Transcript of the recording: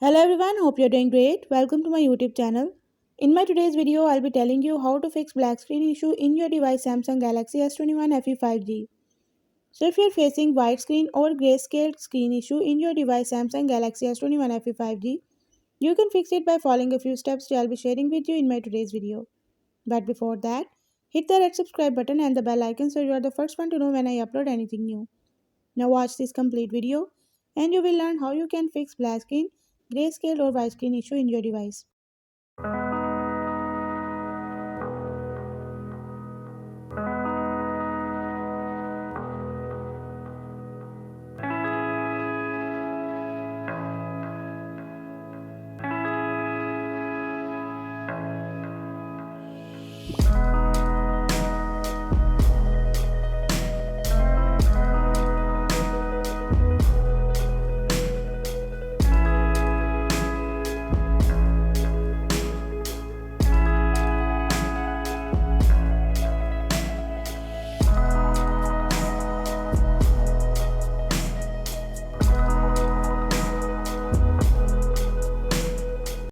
Hello everyone, hope you're doing great. Welcome to my YouTube channel. In my today's video, I'll be telling you how to fix black screen issue in your device Samsung Galaxy S21 FE 5G. So if you're facing white screen or grayscale screen issue in your device Samsung Galaxy S21 FE 5G, you can fix it by following a few steps I'll be sharing with you in my today's video. But before that, hit the red subscribe button and the bell icon so you are the first one to know when I upload anything new. Now watch this complete video and you will learn how you can fix black screen, grayscale or white screen issue in your device.